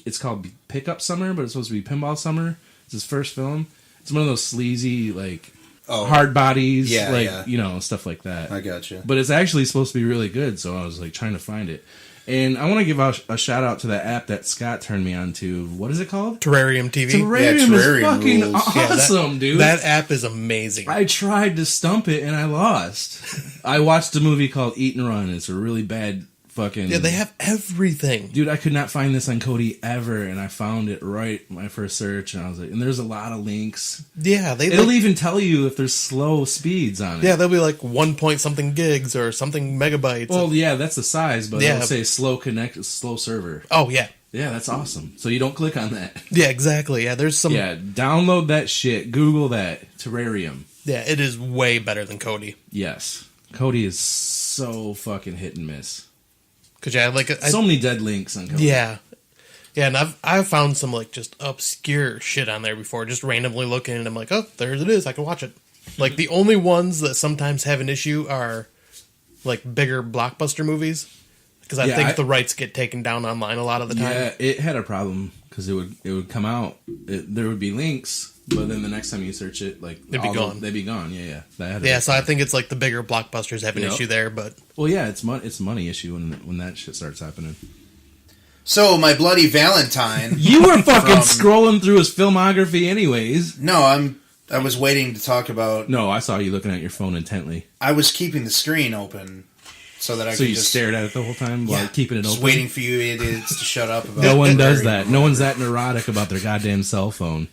It's called Pickup Summer, but it's supposed to be Pinball Summer. It's his first film. It's one of those sleazy, like, hard bodies, stuff like that. I gotcha. But it's actually supposed to be really good, so I was, like, trying to find it. And I want to give a shout out to that app that Scott turned me on to. What is it called? Terrarium TV. Terrarium is fucking awesome, dude. That app is amazing. I tried to stump it and I lost. I watched a movie called Eat and Run. It's a really bad fucking... Yeah, they have everything. Dude, I could not find this on Kodi ever, and I found it right my first search, and I was like, and there's a lot of links. Yeah, it'll even tell you if there's slow speeds on it. Yeah, they'll be like 1 point something gigs or something megabytes. Well, yeah, that's the size, but it'll say slow server. Oh, yeah. Yeah, that's awesome. So you don't click on that. Yeah, exactly. Yeah, there's some... Yeah, download that shit. Google that. Terrarium. Yeah, it is way better than Kodi. Yes. Kodi is so fucking hit and miss. Cause so many dead links on Kodi. Yeah, yeah, and I've found some like just obscure shit on there before, just randomly looking, and I'm like, oh, there it is, I can watch it. Like the only ones that sometimes have an issue are like bigger blockbuster movies, because I think the rights get taken down online a lot of the time. Yeah, it had a problem because it would come out, there would be links. But then the next time you search it, like they'd be gone. They'd be gone. Yeah. So I think it's like the bigger blockbusters have an issue there, but it's a money issue when that shit starts happening. So My Bloody Valentine. You were fucking scrolling through his filmography, anyways. No, I was waiting to talk about. No, I saw you looking at your phone intently. I was keeping the screen open so that I. So you stared at it the whole time while keeping it open. Just waiting for you idiots to shut up about. No one does that. No one's that neurotic about their goddamn cell phone.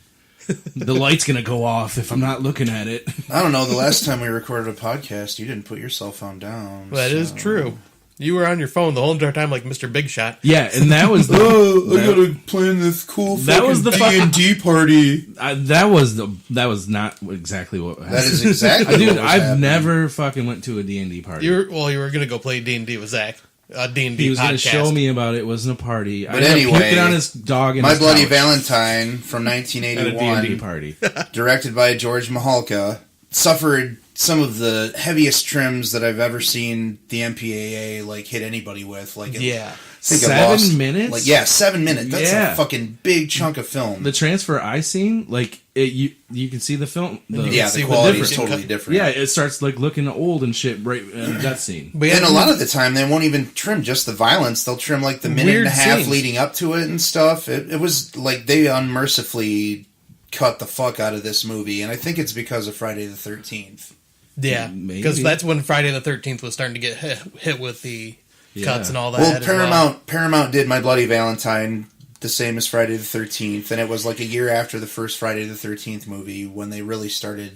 The light's gonna go off if I'm not looking at it. I don't know. The last time we recorded a podcast, you didn't put your cell phone down. That is true. You were on your phone the whole entire time, like Mr. Big Shot. Yeah, and that was. I gotta plan this cool. That was the D&D party. That was not exactly what. That is exactly. Dude, I've never fucking went to a D&D party. You were gonna go play D&D with Zach. D&D he was going to show me about it. It wasn't a party. But anyway, on his dog in My his Bloody couch. Valentine from 1981, at a D&D party, directed by George Mihalka, suffered some of the heaviest trims that I've ever seen the MPAA like hit anybody with. Like, yeah. 7 minutes? Like, yeah, 7 minutes. That's a fucking big chunk of film. The transfer I seen, like, you can see the film. The quality is totally different. Yeah, it starts, like, looking old and shit right in that scene. But and a lot of the time, they won't even trim just the violence. They'll trim, like, the minute and a half leading up to it and stuff. It was, like, they unmercifully cut the fuck out of this movie. And I think it's because of Friday the 13th. Yeah, because that's when Friday the 13th was starting to get hit with the... cuts and all that. Well, Paramount did My Bloody Valentine the same as Friday the 13th, and it was like a year after the first Friday the 13th movie when they really started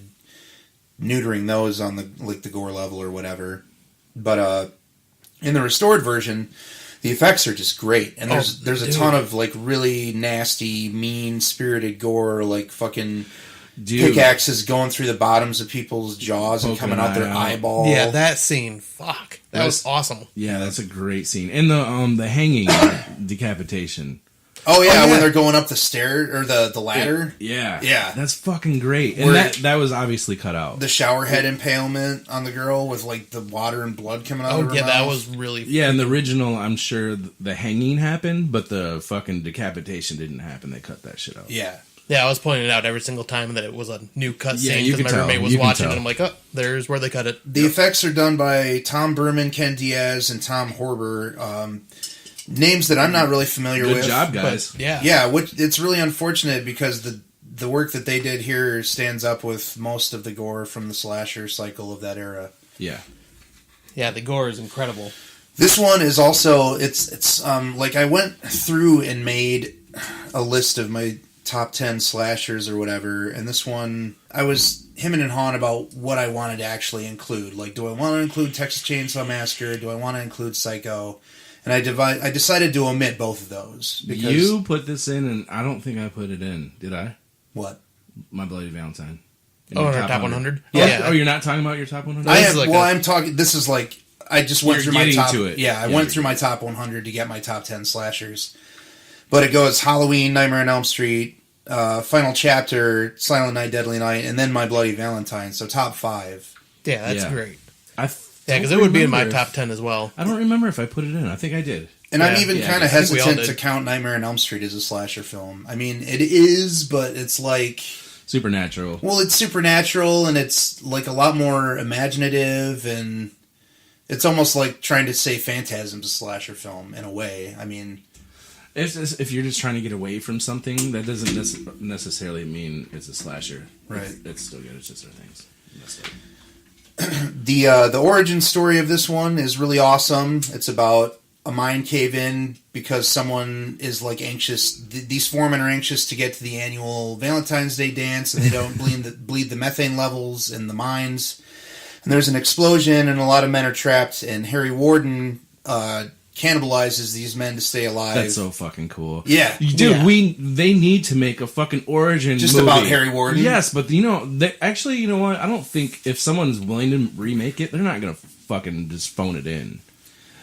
neutering those on the gore level or whatever. But in the restored version, the effects are just great, and there's a ton of like really nasty, mean-spirited gore, like fucking pickaxes going through the bottoms of people's jaws and coming out their eyeball. Yeah, that scene, fuck. That was awesome. Yeah, that's a great scene. And the hanging decapitation. Oh yeah, when they're going up the stair or the ladder. Yeah, that's fucking great. And that was obviously cut out. The shower head impalement on the girl with like the water and blood coming out of her mouth. That was really. Yeah, in the original, I'm sure the hanging happened, but the fucking decapitation didn't happen. They cut that shit out. Yeah. Yeah, I was pointing it out every single time that it was a new cut scene because my roommate was watching, and I'm like, oh, there's where they cut it. The effects are done by Tom Berman, Ken Diaz, and Tom Horber. Names that I'm not really familiar with. Good job, guys. But, yeah. Yeah, it's really unfortunate because the work that they did here stands up with most of the gore from the slasher cycle of that era. Yeah. Yeah, the gore is incredible. This one is also, it's like I went through and made a list of my top 10 slashers or whatever, and this one I was hemming and hawing about what I wanted to actually include. Like, do I want to include Texas Chainsaw Massacre? Do I want to include Psycho? And I decided to omit both of those because you put this in, and I don't think I put it in. Did I? What? My Bloody Valentine. In our top 100. Yeah. Oh, you're not talking about your top 100. I'm talking. This is like I just went through my top. To it. Yeah, I went through my top 100 to get my top 10 slashers. But it goes Halloween, Nightmare on Elm Street, Final Chapter, Silent Night, Deadly Night, and then My Bloody Valentine. So top 5. Yeah, that's great. Yeah, because it would be in my top 10 as well. I don't remember if I put it in. I think I did. And I'm even kind of hesitant to count Nightmare on Elm Street as a slasher film. I mean, it is, but it's like... supernatural. Well, it's supernatural, and it's like a lot more imaginative, and it's almost like trying to say Phantasm's a slasher film in a way. I mean... If you're just trying to get away from something, that doesn't necessarily mean it's a slasher. Right. It's still good. It's just other things. The origin story of this one is really awesome. It's about a mine cave-in because someone is like anxious. These foremen are anxious to get to the annual Valentine's Day dance, and they don't bleed the methane levels in the mines. And there's an explosion, and a lot of men are trapped. And Harry Warden cannibalizes these men to stay alive. That's so fucking cool. Yeah, dude. They need to make a fucking origin just movie. about Harry Warden. Yes, but you know, you know what? I don't think if someone's willing to remake it, they're not gonna fucking just phone it in.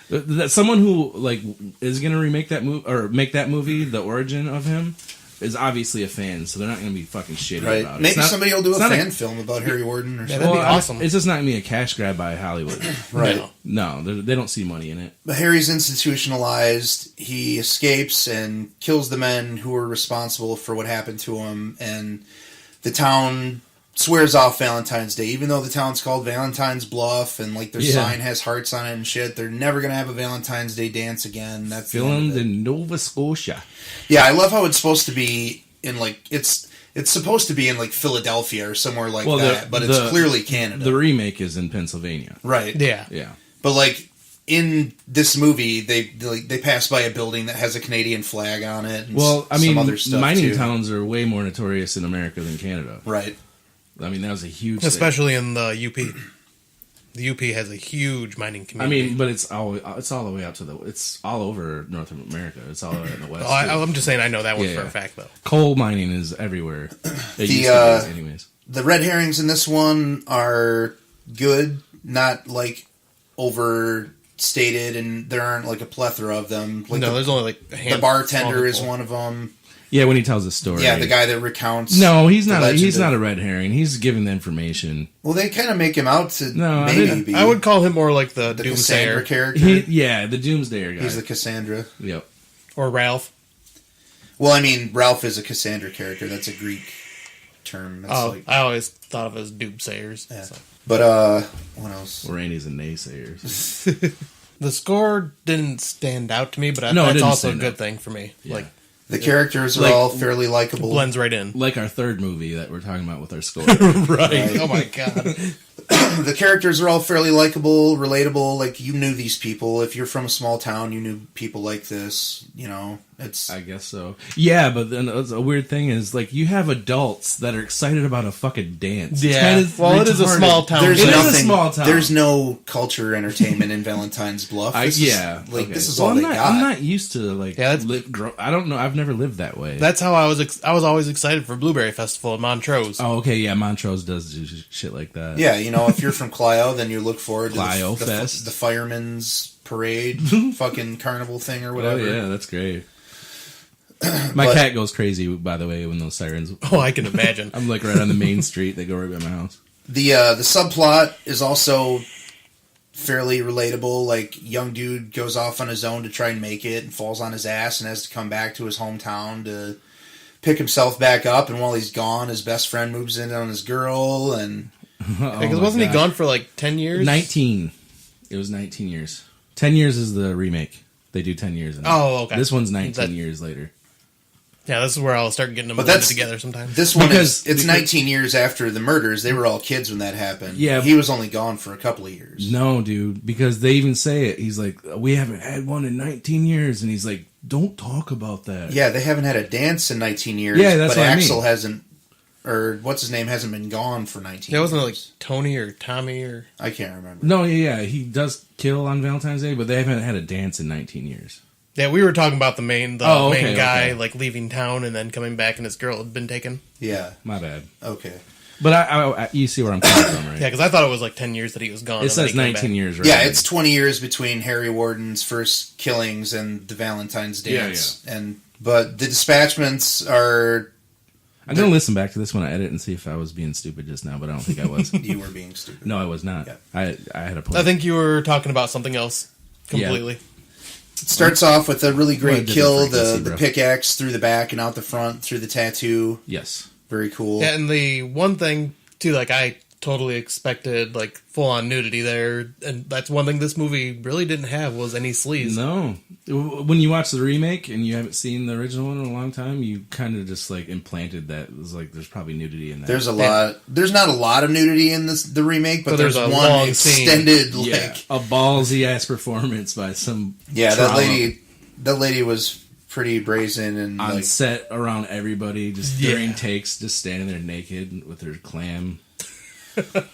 That someone who like is gonna remake that movie or make that movie, the origin of him, is obviously a fan, so they're not going to be fucking shitty about it. Maybe somebody will do a fan film about Harry Warden or something. That'd be awesome. It's just not going to be a cash grab by Hollywood. Right. No, they don't see money in it. But Harry's institutionalized. He escapes and kills the men who were responsible for what happened to him, and the town swears off Valentine's Day, even though the town's called Valentine's Bluff, and like their sign has hearts on it and shit. They're never gonna have a Valentine's Day dance again. That's filmed in Nova Scotia. Yeah, I love how it's supposed to be in like it's supposed to be in like Philadelphia or somewhere like that, but it's clearly Canada. The remake is in Pennsylvania, right? Yeah. But like in this movie, they pass by a building that has a Canadian flag on it. And some other stuff mining towns are way more notorious in America than Canada, right? I mean, that was a huge especially in the UP. The UP has a huge mining community. I mean, but it's all the way out to it's all over North America. It's all the way in the West. I'm just saying I know that one for a fact, though. Coal mining is everywhere. Anyways. The red herrings in this one are good, not like overstated, and there aren't like a plethora of them. Like there's only like a handful. The bartender is one of them. Yeah, when he tells the story. Yeah, the guy that recounts. No, he's not a red herring. He's giving the information. Well, they kind of make him out to maybe be. I would call him more like the Doomsayer Cassandra character. The Doomsayer guy. He's the Cassandra. Yep. Or Ralph. Well, I mean, Ralph is a Cassandra character. That's a Greek term. That's I always thought of it as Doomsayers. Yeah. So. But, what else? Randy's a naysayer. The score didn't stand out to me, but that's also a good thing for me. Yeah. Like, the characters are all fairly likable. Blends right in. Like our third movie that we're talking about with our score. right. Oh my god. The characters are all fairly likable, relatable. Like, you knew these people. If you're from a small town, you knew people like this. You know, I guess so. Yeah, but then a weird thing is, like, you have adults that are excited about a fucking dance. Yeah. It is a small town. It is a small town. There's no culture entertainment in Valentine's Bluff. This is all they got. I'm not used to, like, I don't know. I've never lived that way. That's how I was always excited for Blueberry Festival in Montrose. Oh, okay. Yeah, Montrose does do shit like that. Yeah, you know, if you're from Clio, then you look forward to the fireman's parade fucking carnival thing or whatever. Oh, yeah, that's great. My cat goes crazy, by the way, when those sirens... Oh, I can imagine. I'm like right on the main street. They go right by my house. The subplot is also fairly relatable. Like, young dude goes off on his own to try and make it and falls on his ass and has to come back to his hometown to pick himself back up. And while he's gone, his best friend moves in on his girl and... Because wasn't he gone for like 10 years? 19. It was 19 years. 10 years is the remake. They do 10 years. Okay. This one's 19 years later. Yeah, this is where I'll start getting them blended together sometime. This one it's 19 years after the murders. They were all kids when that happened. Yeah. He was only gone for a couple of years. No, dude, because they even say it. He's like, we haven't had one in 19 years. And he's like, don't talk about that. Yeah, they haven't had a dance in 19 years. Yeah, that's what Axel I mean. hasn't... Or what's his name hasn't been gone for 19 years. Yeah, wasn't it like Tony or Tommy or... I can't remember. No, yeah, he does kill on Valentine's Day, but they haven't had a dance in 19 years. Yeah, we were talking about the main guy like leaving town and then coming back and his girl had been taken. Yeah. My bad. Okay. But I you see where I'm coming from, right? Yeah, because I thought it was like 10 years that he was gone. It says 19 years, right? Yeah, it's 20 years between Harry Warden's first killings and the Valentine's dance. Yeah. But the dispatchments are... I'm going to listen back to this when I edit and see if I was being stupid just now, but I don't think I was. You were being stupid. No, I was not. Yeah. I had a point. I think you were talking about something else completely. starts off with a really great Well, kill, different the frequency, pickaxe through the back and out the front through the tattoo. Yes. Very cool. Yeah, and the one thing too, like I totally expected like full on nudity there, and that's one thing this movie really didn't have was any sleaze. No. When you watch the remake and you haven't seen the original one in a long time, you kind of just like implanted that it was like there's probably nudity in that. There's a lot. There's not a lot of nudity in the remake, but there's a one long extended scene. like a ballsy ass performance by some that trauma lady was pretty brazen and on like set around everybody, just during takes, just standing there naked with her clam. But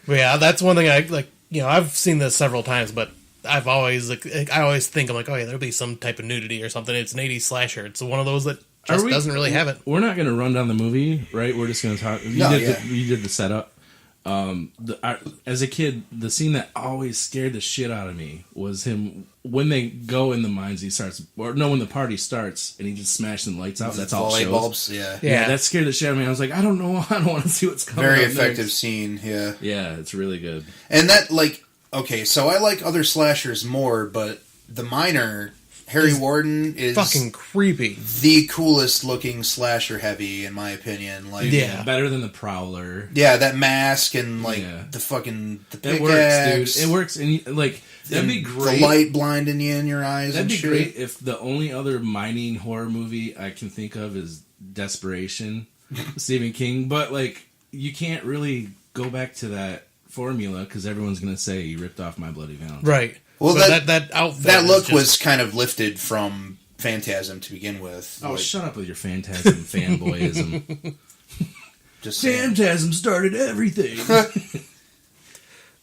yeah, that's one thing I like. You know, I've seen this several times, but I've always like I always think I'm like, oh yeah, there'll be some type of nudity or something. It's an 80s slasher. It's one of those that just doesn't really have it. We're not going to run down the movie, right? We're just going to talk. You did the setup. As a kid, the scene that always scared the shit out of me was him when they go in the mines. When the party starts and he just smashed some lights out. That's all it shows. bulbs. Yeah, that scared the shit out of me. I was like, I don't know, I don't want to see what's coming. Very up effective next. scene. Yeah, it's really good. And that like okay, so I like other slashers more, but the miner Harry Warden is fucking creepy. The coolest looking slasher heavy, in my opinion. Like, yeah, better than the Prowler. Yeah, that mask and like the pickaxe. It works, dude. It works, and like that'd be great. The light blinding you in your eyes. That'd and be shit. great if the only other mining horror movie I can think of is Desperation, Stephen King. But like, you can't really go back to that formula because everyone's gonna say you ripped off My Bloody Valentine. Right. Well, that outfit, that look was kind of lifted from Phantasm to begin with. Oh, shut up with your Phantasm fanboyism. Just saying. Phantasm started everything.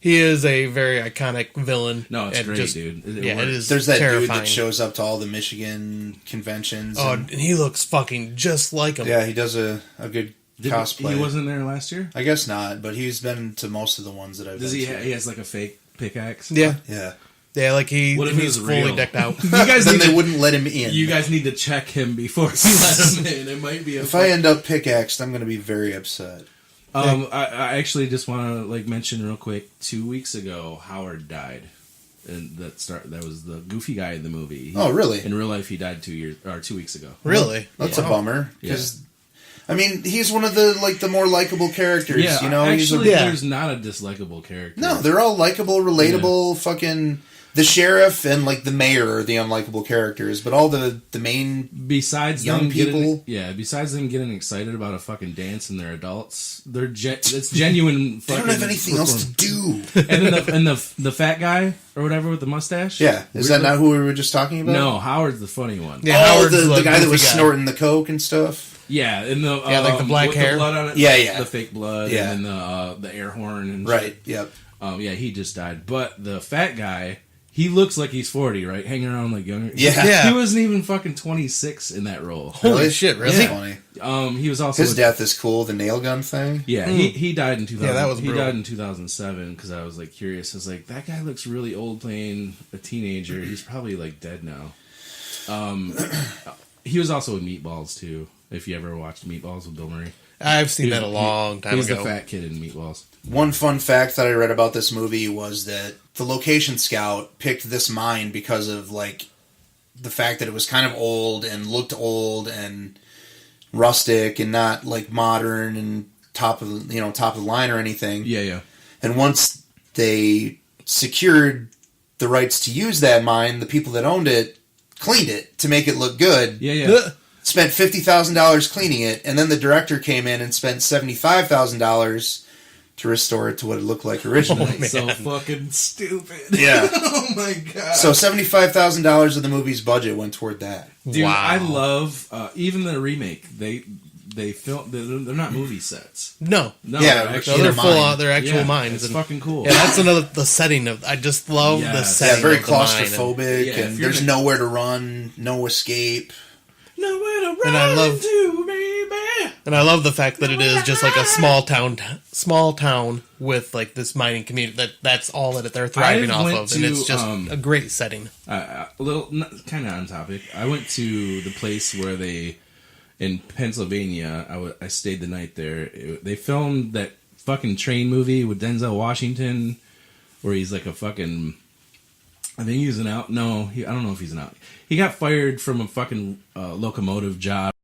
He is a very iconic villain. No, it's great, dude. It is. There's that terrifying. dude that shows up to all the Michigan conventions. Oh, and he looks fucking just like him. Yeah, he does a good cosplay. He wasn't there last year? I guess not, but he's been to most of the ones that I've been to. He has like a fake pickaxe? Yeah. Yeah. Yeah, like What if he's it was fully real? decked out. You guys Then need they to, wouldn't let him in. You guys need to check him before you let him in. It might be If I end up pickaxed, I'm going to be very upset. I actually just want to like mention real quick. 2 weeks ago, Howard died, and that was the goofy guy in the movie. Oh, really? In real life, he died 2 weeks ago. Really? That's a bummer because I mean he's one of the more likable characters. Yeah, you know, actually, there's not a dislikable character. No, they're all likable, relatable. Fucking the sheriff and like the mayor are the unlikable characters, but all the main besides young them people, besides them getting excited about a fucking dance and they're adults, it's genuine. they don't have anything else to do. And the fat guy or whatever with the mustache. Yeah, is that not who we were just talking about? No, Howard's the funny one. Yeah, Howard's Howard's the guy that was guy. snorting the coke and stuff. Yeah, and the like the black with hair. the blood on it. Yeah. the fake blood. Yeah. And then the air horn and Right. shit. Yep. Yeah, he just died. But the fat guy, he looks like he's 40, right? Hanging around like younger. Yeah. He wasn't even fucking 26 in that role. Holy shit, really? That's funny. He was also His death is cool. The nail gun thing. Yeah, he died in 2000. Yeah, that was he brutal. died in 2007 because I was like curious. I was like, that guy looks really old playing a teenager. He's probably like dead now. He was also in Meatballs too. If you ever watched Meatballs with Bill Murray, I've seen that a long time he's ago. the fat kid in Meatballs. One fun fact that I read about this movie was that the location scout picked this mine because of like the fact that it was kind of old and looked old and rustic and not like modern and top of the line or anything. Yeah. And once they secured the rights to use that mine, the people that owned it cleaned it to make it look good. Yeah. Spent $50,000 cleaning it, and then the director came in and spent $75,000 to restore it to what it looked like originally. So fucking stupid. Yeah. Oh my god. So $75,000 of the movie's budget went toward that. Dude, Wow. I love even the remake. They film. They're not movie sets. No. No, Yeah, they're no, actually they're in a full mine. on. They're actual Yeah, mines. It's fucking cool. Yeah, that's the setting of. I just love the Yes. setting. Yeah, very of the mine claustrophobic, Yeah, if and you're there's in nowhere to run, no escape. Nowhere to And I run love- to, baby. And I love the fact that it is just like a small town with like this mining community. That's all that they're thriving I off went of, and to, it's just a great setting. A little kind of on topic. I went to the place where they in Pennsylvania. I stayed the night there. They filmed that fucking train movie with Denzel Washington, where he's like a fucking I think he's an out. No, I don't know if he's an out. He got fired from a fucking locomotive job